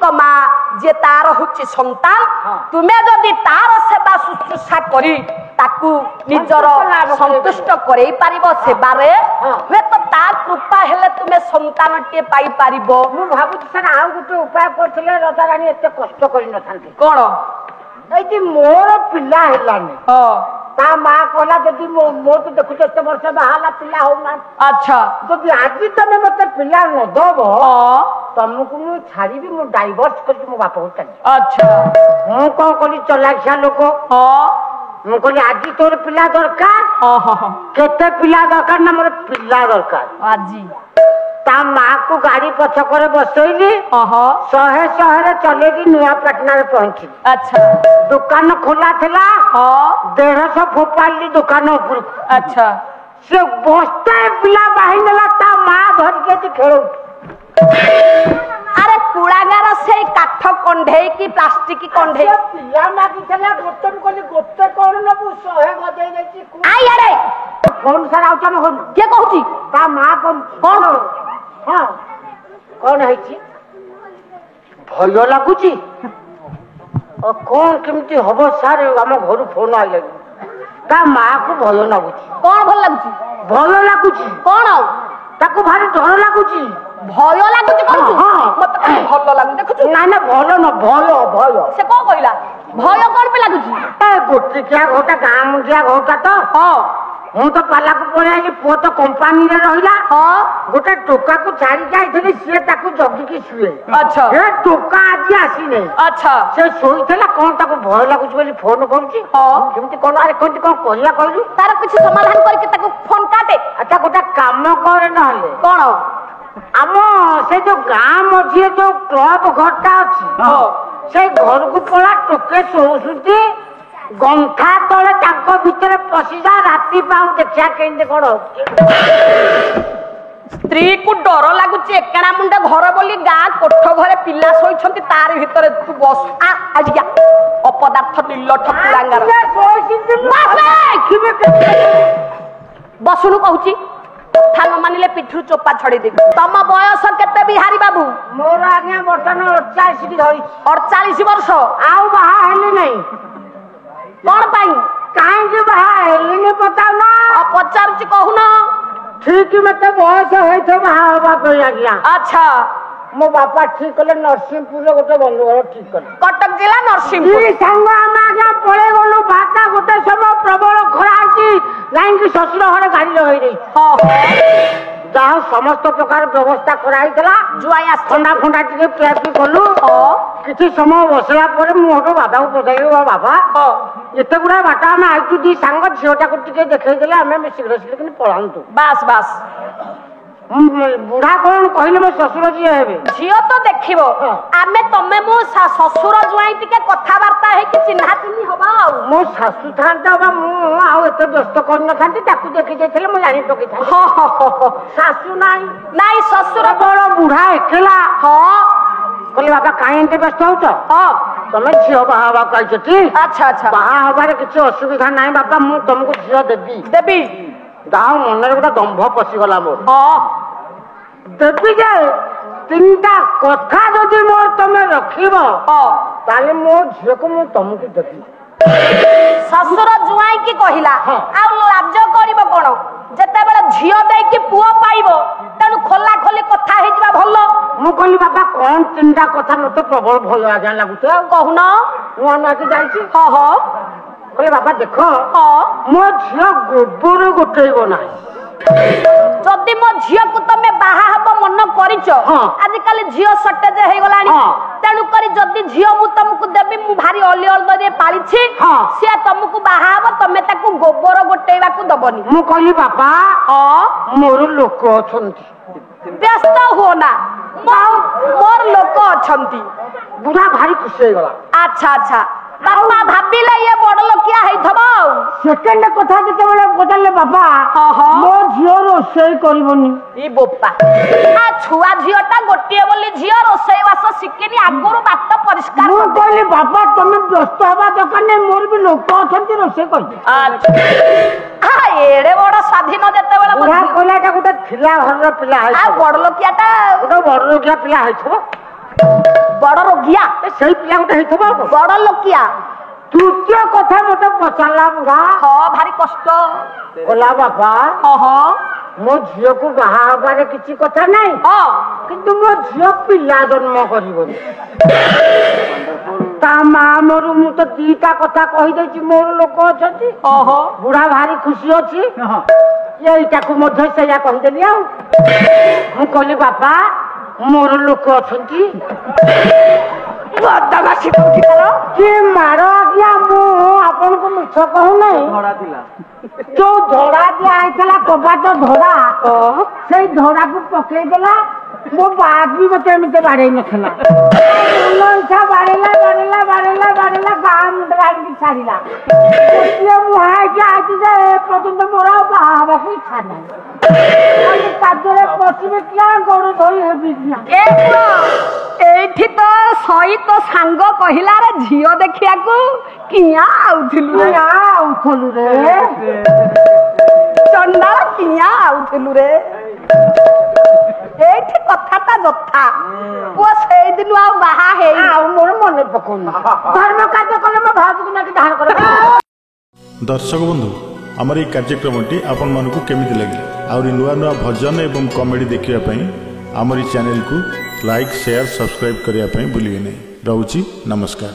माँ जे तार होची संतान तुम्हें जदि तार सेवा शुश्रूषा करी ताकू निजर संतुष्ट करई पारिबो सेबारे वे तो तार कृपा हेले तुम्हें संतान टे पाई पारिबो मु भाबु सर आ गुटे उपाय करथिले राजा रानी एते कष्ट करि न थांती कोन एति मोर पिल्ला हेलानी ता मां कहला जदि मो तो देखु एते वर्ष बाहाला पिल्ला हो ना अच्छा जदि आज तमे मते पिल्ला न दबो तुमको मु छाड़ी भी मु डाइवोर्स करके मो बाप को चली अच्छा मु कोन कली चलाक्षा लोक मु कहली आज तोर पिल्ला दरकार केते पिल्ला दरकार ना मोर पिल्ला दरकार आजी ता मां को गाड़ी पछकरे बसैली शहे शहरे चलेगी नुआ पटना रे पहुंची अच्छा दुकान खोला थिला 150 फोपाली दुकान ऊपर अच्छा से बस्ते पिला बाहि नेला ता मां धर के खेलो अरे कुड़ागार से काठ कंढे की प्लास्टिक की कंढे पिला मागी थला गोतन कोली गोते कोन नबु सहे गदे देची आई अरे फोन सर आउछ न हो के कहूची ता मां कोन हां कोन हैची भय लागुची ओ कोन केमती हबो सर हम घर फोन आइले ता मां को भय लागुची कौन भल लागुची भय लागुची कौन ताको भारी डर लागुची भय लागुची कोन मत भल लागु देखु ना ना भल न भय भय से को कहला भय कोन पे लागुची ए गोटी क्या घोटा गां मुंडिया घोटा तो हां हूं तो पाला को पळे आली पो तो कंपनी रे रहिला हां गोटे टोका को छाड़ी जाइथले से ताको जगी की सुए अच्छा ए टोका आज आसी नै अच्छा से सोइथला कोन ताको भय लागुची बोली फोन करूची हां केमती कोन अरे कोन करिया कहलु तार कुछ समाधान करके ताको फोन काटे अच्छा गोटा काम करे नहले कोन आम से जो गां मझे जो क्लब घरटा अछि से घर को पळा टोके सोसुती गंथा तले ताको भितरे पसिजा राती पाऊ देखिया केंदे कोन स्त्री को डर लागुची एकेना मुंडे घर बोली गां कोठ घरे पिल्ला सोइछंती तार भितरे तू बस आ आजिया अपदार्थ निल्लठ कुलांगार बसुनु कहूची कथा न मानिले पिठरू चोपा छड़ी दे तम बयस केते बिहारी बाबू मोर आज्ञा बर्तन 48 की धरि 48 वर्ष आउ बाहा हेले नै कोन पाई काहे जे बाहा हेले नै बताउ ना पचारुची कहू न ठीक मते बयस होइथे बाहा होबा कोई आज्ञा अच्छा मो बापा ठीक कले नरसिंहपुर रे गोटे बंधु घर ठीक कले कटक जिला नरसिंहपुर ई संग हम आज्ञा पळे गलो भाता गोटे समय प्रबल खरा आछि लाइन की ससुर घरे गाड़ी रही रही हां जहाँ समस्त प्रकार व्यवस्था कराई थला जुआया ठंडा ठंडा टिके पियापी कलु किछि समय बसला पर मु हटो बाबा को पठाइलो बाबा एते गुडा बाटा में आइतु दी संग झियोटा को टिके देखै देले हमें शीघ्र शीघ्र कि पळांतु बस बस बुढ़ा कौन कहले मो ससुर जी हेबे झियो तो देखिबो आमे तमे मो ससुर जुआई टिके कथा वार्ता हे कि चिन्हा चिन्ही होबा मो सासु थांता बा मु आउ एते व्यस्त कर न थांती ताकू देखि देथिले मु जानि टोकी था सासु नाई ससुर बड़ बुढ़ा एकेला हां कहले बाबा काहे एते व्यस्त होछ हां तमे झियो बाहा कहछती अच्छा अच्छा बाहा हबारे किछि असुविधा नाही बाबा मु तुमको झियो देबी गाँव मन गोटे दंभ पशिगला मोर देवी जे तीनटा कथा जदि मोर तमे रखिब ताले मो झियो को मु तुमको देबी ससुर जुआई की कहिला आ लाज करिवो कोन जते बेले झियो देई की पुओ पाइबो तनु खोला खोली कथा हे जिबा भलो मु कहली बाबा कोन तीनटा कथा मते प्रबल भय आज्ञा लागुते कहून नुआ नुआ की जाईची हां हां कहले बाबा देखो मो झियो गोबर गोटेइबो नाही जदि मो झियो को तमे बाहा हबो मन करिचो आज काली झियो सटेज हे गलानी तेनु करी जदि झियो मु तुमको देबी मु भारी अली अलदरे पालिछि से तुमको बाहा हबो तमे ताकू गोबर गोटेइबा को दबनी मु कहली बाबा मोर लोक अछंती व्यस्त हो ना मोर लोक अछंती बुढ़ा भारी खुशी हे गला अच्छा अच्छा बाबा भाबिले ये बड़ लोकिया हे थबो सेकंड कथा जते बेले बदलले बाबा मो झियो रोसई करबोनी ई बोपा आ छुआ झियोटा गोटिए बोली झियो रोसई वास सिकेनी आगुरु बात परिष्कार मु कहली बाबा तमे व्यस्त हबा दरकार नै मोर भी लोक अछंती रोसई कर अच्छा आ एड़े बड़ स्वाधीन जते बेले बुढ़ा कोलाटा गोटे थिला घर पिला है आ बड़ लोकियाटा गोटे बड़ लोकिया पिला है छबो बड़ रोगिया से पिला गोटे हेतबो बड़ लोकिया तृतीय कथा मते पचारला बुढ़ा हाँ भारी कष्ट बोला बापा हाँ मो झील को बाहा हबारे किसी कथा नहीं हाँ किंतु मो झील पिला जन्म करिबोनी ता मां मोरु मु तो दीटा कथा कहि देछि मोर लोक अछथि ओहो बुढ़ा भारी खुशी अछि एटा को मध्य से या कहि देली आ मु कहली बापा मोर लोक अछथि बदमाशी कोठी करो के मारो आज्ञा मु आपन को मिछ कहू नहीं धड़ा थिला जो धड़ा दिया आइतला कबाट धड़ा से धड़ा को पकई देला मो बात भी मते एमिते बाड़े नथला इच्छा बाड़ेला गाम गाड़ी छाड़िला ये मुहा के आइति जे पर्यंत मोरा बाबा को इच्छा नहीं काजरे पछिमे क्या गोड़ धोई हेबी किया एठी तो सही तो सांग कहिला रे झियो देखिया को किया आउथिलु रे उठलु रे चंडा किया आउथिलु रे एठी कथाटा जथा पुआ सेई दिनु आ बाहा हेई आ मोर मने पकोन धर्म कार्य कले म भाजु ना कि धान कर दर्शक बंधु आमर ये कार्यक्रमटी आपण मानकु केमिति लगे आउरी नुआ नुआ भजन एवं कॉमेडी देखिया पई आमर चैनल को लाइक शेयर सब्सक्राइब करिया पई भूलिए नहीं। रहउची नमस्कार।